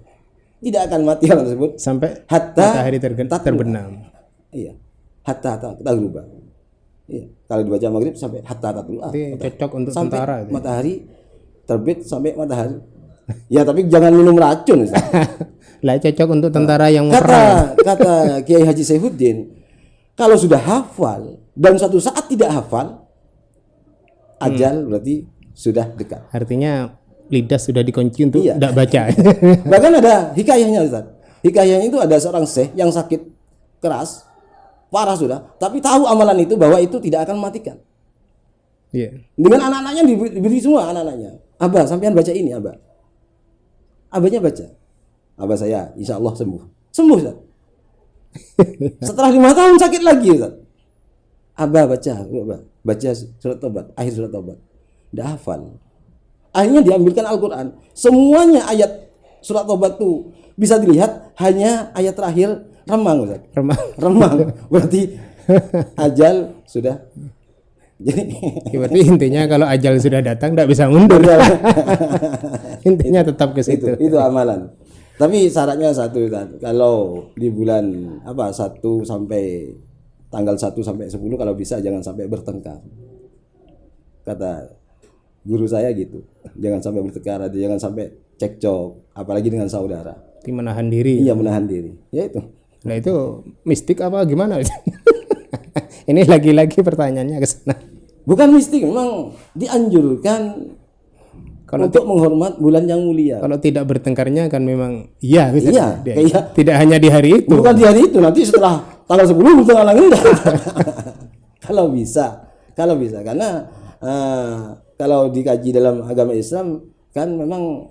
Tidak akan mati orang tersebut Sampai hatta matahari terbenam. Iya. Hatta berubah. Iya. Kalau dibaca maghrib sampai hatta berubah. Itu cocok untuk Sampai tentara itu. matahari terbit sampai matahari. Ya tapi jangan minum racun Ustaz. Lah cocok untuk tentara yang mau perang. Kata Kiai Haji Syaifuddin, kalau sudah hafal dan suatu saat tidak hafal, ajal berarti sudah dekat. Artinya lidah sudah dikunci untuk Iya. tidak baca. Bahkan ada hikayahnya Ustaz. Hikayahnya itu ada seorang syekh yang sakit keras, parah sudah, tapi tahu amalan itu bahwa itu tidak akan mematikan. Iya. Dengan anak-anaknya diberi semua anak-anaknya. Abah, sampean baca ini, Abah. Abahnya baca. Abah saya, insya Allah sembuh. Sembuh Ustaz. Setelah 5 tahun sakit lagi Ustaz. Abah baca surat Taubat, akhir surat Taubat. Tidak hafal. Akhirnya diambilkan Al-Quran. Semuanya ayat surat Tobat tuh bisa dilihat hanya ayat terakhir remang, Ustaz. Remang. Berarti ajal sudah. Jadi Berarti intinya kalau ajal sudah datang tidak bisa mundur. Intinya tetap ke situ. itu amalan. Tapi syaratnya satu, Ustaz. Kalau di bulan 1 sampai tanggal 1 sampai 10 kalau bisa jangan sampai bertengkar. Kata guru saya gitu. Jangan sampai bertengkar, jangan sampai cekcok, apalagi dengan saudara. Menahan diri. Iya, menahan diri. Ya itu. Nah itu mistik apa gimana? Ini lagi-lagi pertanyaannya ke sana. Bukan mistik, memang dianjurkan untuk menghormat bulan yang mulia. Kalau tidak bertengkarnya kan memang iya. Iya, tidak hanya di hari itu. Bukan di hari itu, nanti setelah tanggal 10 bertengkar enggak. Kalau bisa karena kalau dikaji dalam agama Islam kan memang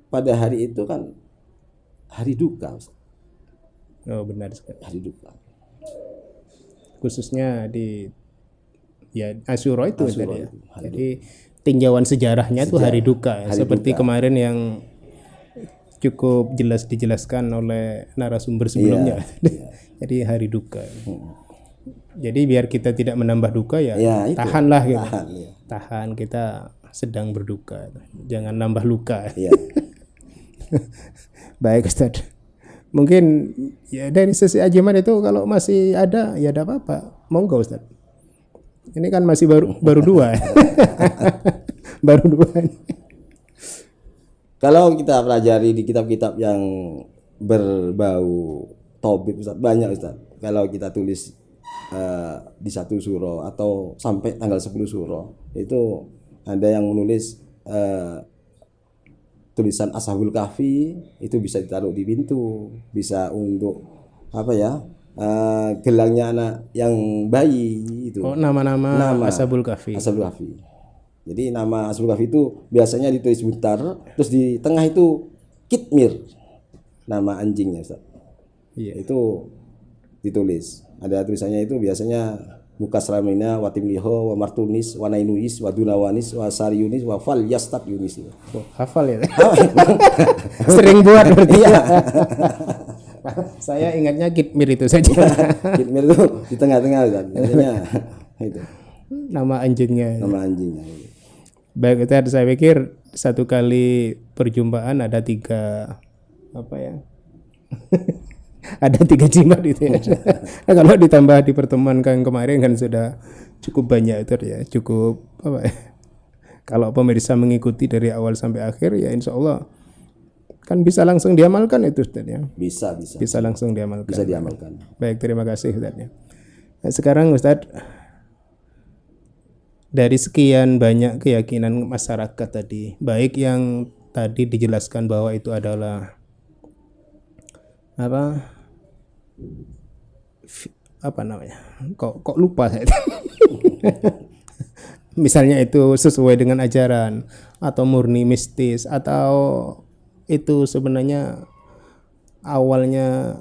pada hari itu kan hari duka. Oh benar sekali. Hari duka. Khususnya di Asyura itu tadi ya. Jadi tinjauan sejarahnya itu hari duka ya. Seperti duka. Kemarin yang cukup jelas dijelaskan oleh narasumber sebelumnya. Iya. Jadi hari duka. Jadi biar kita tidak menambah duka ya tahanlah gitu. Tahan, kita sedang berduka. Jangan nambah luka. Iya. Baik Ustaz. Mungkin ya dari sisi ajimat itu kalau masih ada ya tidak apa-apa. Monggo Ustaz. Ini kan masih baru 2. Baru 2. Kalau kita pelajari di kitab-kitab yang berbau tauhid Ustaz, banyak Ustaz. Kalau kita tulis di 1 surah atau sampai tanggal 10 surah, itu ada yang menulis tulisan Ashabul Kahfi itu bisa ditaruh di pintu, bisa untuk gelangnya anak yang bayi itu. Oh, nama Ashabul Kahfi. Ashabul Kahfi. Jadi nama Ashabul Kahfi itu biasanya ditulis butar, terus di tengah itu kitmir, nama anjingnya Ustaz. Iya. Itu ditulis. Ada tulisannya itu biasanya Mukasramina wa Timliho wa Martunis wa Nainuis wa Dunawanis wa Sariyunis wa Fal Yastab Yunis. Oh, hafal ya. Sering buat berarti ya. Saya ingatnya kitmir itu saja. Kitmir itu di tengah-tengah kan. Biasanya itu. Nama anjingnya. Baik, itu saya pikir satu kali perjumpaan ada 3 ada 3 jimat itu ya. Nah, kalau ditambah di pertemuan kemarin kan sudah cukup banyak itu ya, cukup Kalau pemirsa mengikuti dari awal sampai akhir ya insya Allah kan bisa langsung diamalkan itu Ustaz ya. Bisa langsung diamalkan. Bisa diamalkan. Baik, terima kasih Ustaz ya. Nah, sekarang Ustaz, dari sekian banyak keyakinan masyarakat tadi, baik yang tadi dijelaskan bahwa itu adalah apa namanya? Kok lupa saya. Misalnya itu sesuai dengan ajaran atau murni mistis atau itu sebenarnya awalnya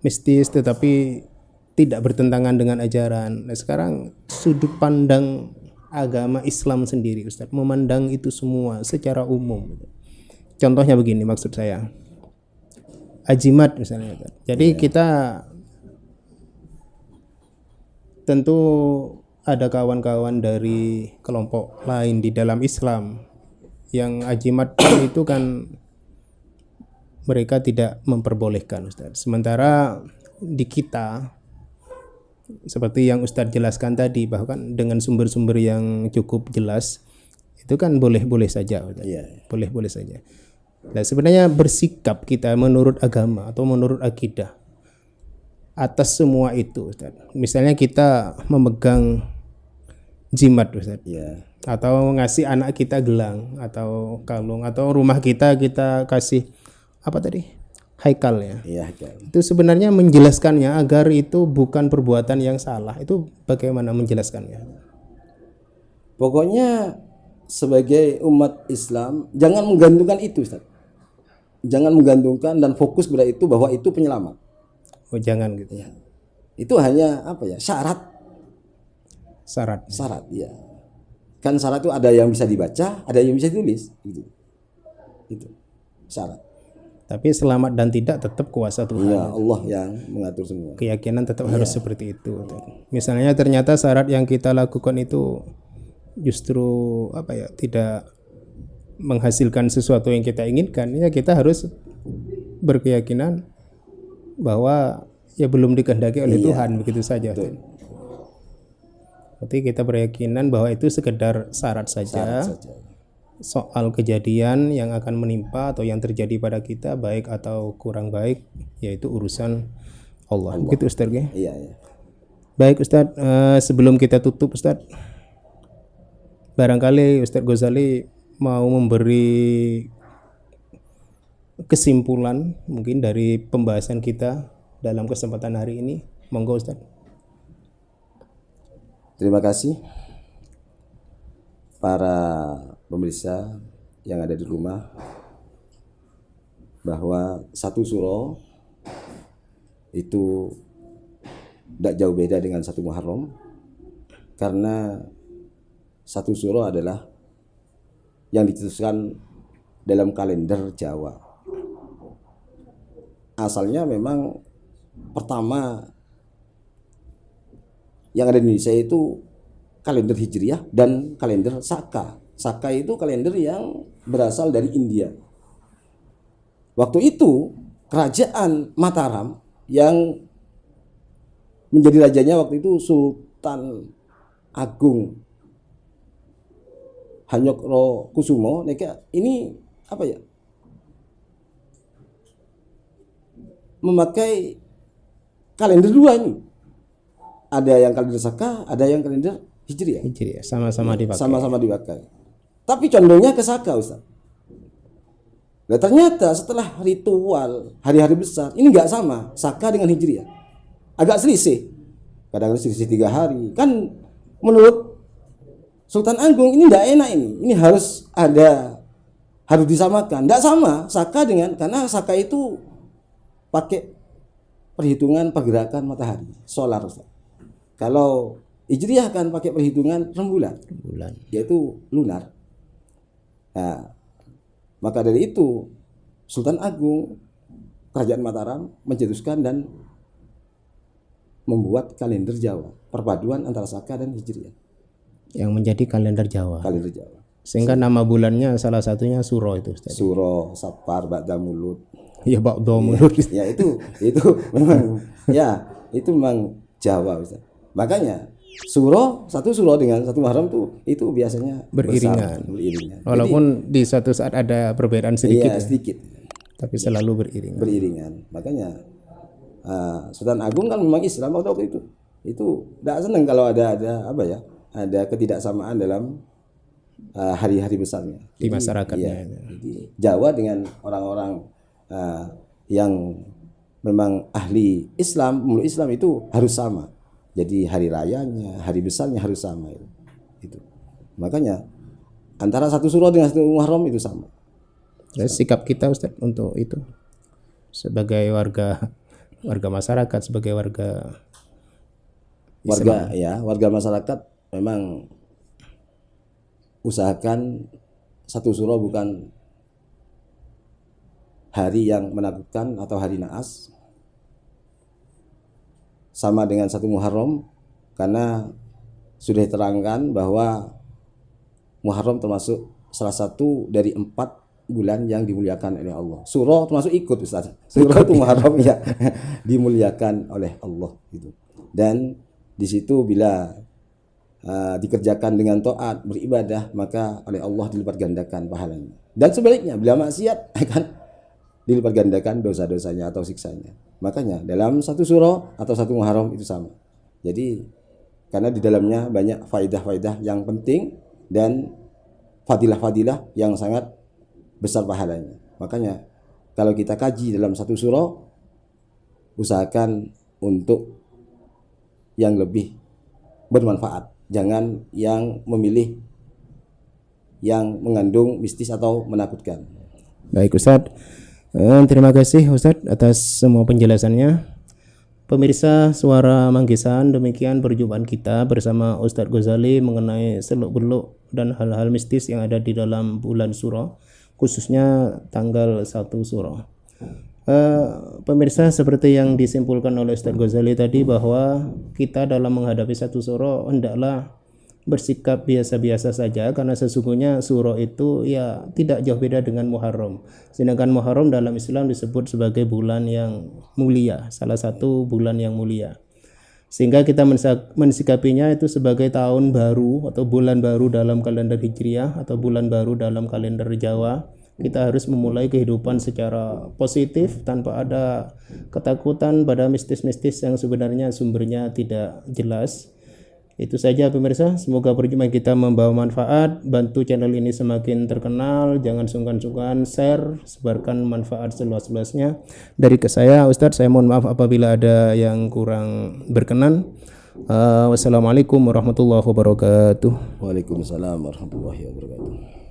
mistis tetapi tidak bertentangan dengan ajaran. Nah, sekarang sudut pandang agama Islam sendiri Ustaz memandang itu semua secara umum. Contohnya begini maksud saya. Ajimat misalnya. Jadi kita tentu ada kawan-kawan dari kelompok lain di dalam Islam yang ajimat itu kan mereka tidak memperbolehkan Ustaz. Sementara di kita seperti yang Ustaz jelaskan tadi bahkan dengan sumber-sumber yang cukup jelas itu kan boleh-boleh saja Ustaz. Boleh-boleh saja. Nah, sebenarnya bersikap kita menurut agama atau menurut akidah atas semua itu Ustaz. Misalnya kita memegang jimat Ustaz. Atau ngasih anak kita gelang atau kalung atau rumah kita kasih haikal ya. Itu sebenarnya menjelaskannya agar itu bukan perbuatan yang salah. Itu bagaimana menjelaskannya? Pokoknya sebagai umat Islam jangan menggantungkan itu Ustaz. Jangan menggantungkan dan fokus pada itu bahwa itu penyelamat. Oh, jangan gitu. Ya. Itu hanya syarat ya. Kan syarat itu ada yang bisa dibaca, ada yang bisa ditulis, gitu. Itu syarat. Tapi selamat dan tidak tetap kuasa Tuhan. Ya Allah yang mengatur semua. Keyakinan tetap harus seperti itu. Misalnya ternyata syarat yang kita lakukan itu justru tidak menghasilkan sesuatu yang kita inginkan, ya kita harus berkeyakinan bahwa ya belum dikehendaki oleh Tuhan, begitu saja. Berarti kita berkeyakinan bahwa itu sekedar syarat saja. Soal kejadian yang akan menimpa atau yang terjadi pada kita baik atau kurang baik, yaitu urusan Allah. Begitu Ustaz ya? Iya. Baik Ustaz, sebelum kita tutup Ustaz, barangkali Ustaz Ghazali mau memberi kesimpulan mungkin dari pembahasan kita dalam kesempatan hari ini. Monggo Ustaz. Terima kasih para pemirsa yang ada di rumah, bahwa satu suro itu tidak jauh beda dengan satu Muharram, karena satu suro adalah yang dicetuskan dalam kalender Jawa. Asalnya memang pertama yang ada di Indonesia itu kalender Hijriah dan kalender Saka. Saka itu kalender yang berasal dari India. Waktu itu kerajaan Mataram yang menjadi rajanya waktu itu Sultan Agung Hanyokro Kusumo. Ini memakai kalender dua ini. Ada yang kalender Saka, ada yang kalender Hijriah. Sama-sama dipakai. Sama-sama dipakai. Tapi condongnya ke Saka, Ustaz. Nah, ternyata setelah ritual hari-hari besar ini nggak sama Saka dengan Hijriah. Agak selisih. Kadang-kadang selisih 3 hari. Kan menurut Sultan Agung ini nggak enak ini. Ini harus disamakan. Nggak sama Saka karena Saka itu pakai perhitungan pergerakan matahari, solar, Ustaz. Kalau Hijriah kan pakai perhitungan rembulan, yaitu lunar. Nah, maka dari itu Sultan Agung Kerajaan Mataram mencetuskan dan membuat kalender Jawa, perpaduan antara Saka dan Hijriah, yang menjadi kalender Jawa. Sehingga nama bulannya salah satunya Suro itu, Ustaz. Suro, Sapar, Ba'da Mulud. Ya, Ba'da Mulud. Ya itu memang itu memang Jawa, Ustaz. Makanya satu suro dengan satu Muharram itu biasanya beriringan. Walaupun di suatu saat ada perbedaan sedikit. Iya, sedikit. Tapi selalu beriringan. Makanya Sultan Agung kan memang Islam waktu itu. Itu tidak senang kalau ada ketidaksamaan dalam hari-hari besarnya di masyarakatnya. Jadi Jawa dengan orang-orang yang memang ahli Islam, menurut Islam itu harus sama. Jadi hari rayanya, hari besarnya harus sama itu. Makanya antara satu suro dengan satu Muharram itu sama. Ya, sikap kita Ustaz untuk itu sebagai warga masyarakat, sebagai warga masyarakat memang usahakan satu suro bukan hari yang menakutkan atau hari naas, sama dengan satu Muharram, karena sudah diterangkan bahwa Muharram termasuk salah satu dari 4 bulan yang dimuliakan oleh Allah. Suro termasuk ikut, Ustaz. Suro itu Muharram ya dimuliakan oleh Allah gitu. Dan di situ bila dikerjakan dengan taat, beribadah, maka oleh Allah dilipat gandakan pahalanya. Dan sebaliknya bila maksiat akan dilipat gandakan dosa-dosanya atau siksanya. Makanya dalam satu suro atau satu Muharram itu sama. Jadi karena di dalamnya banyak faidah-faidah yang penting dan fadilah-fadilah yang sangat besar pahalanya. Makanya kalau kita kaji dalam satu suro, usahakan untuk yang lebih bermanfaat. Jangan yang memilih yang mengandung mistis atau menakutkan. Baik Ustaz. Terima kasih Ustadz atas semua penjelasannya. Pemirsa Suara Manggisan, demikian perjumpaan kita bersama Ustadz Ghazali mengenai seluk-beluk dan hal-hal mistis yang ada di dalam bulan Suro, khususnya tanggal 1 Suro. Pemirsa, seperti yang disimpulkan oleh Ustaz Ghazali tadi, bahwa kita dalam menghadapi 1 Suro hendaklah bersikap biasa-biasa saja, karena sesungguhnya Suro itu ya tidak jauh beda dengan Muharram. Sedangkan Muharram dalam Islam disebut sebagai bulan yang mulia, salah satu bulan yang mulia. Sehingga kita mensikapinya itu sebagai tahun baru atau bulan baru dalam kalender Hijriah atau bulan baru dalam kalender Jawa. Kita harus memulai kehidupan secara positif tanpa ada ketakutan pada mistis-mistis yang sebenarnya sumbernya tidak jelas. Itu saja pemirsa, semoga perjumpaan kita membawa manfaat. Bantu channel ini semakin terkenal, jangan sungkan-sungkan share, sebarkan manfaat seluas-luasnya. Dari ke saya Ustadz, saya mohon maaf apabila ada yang kurang berkenan. Wassalamualaikum warahmatullahi wabarakatuh. Waalaikumsalam warahmatullahi wabarakatuh.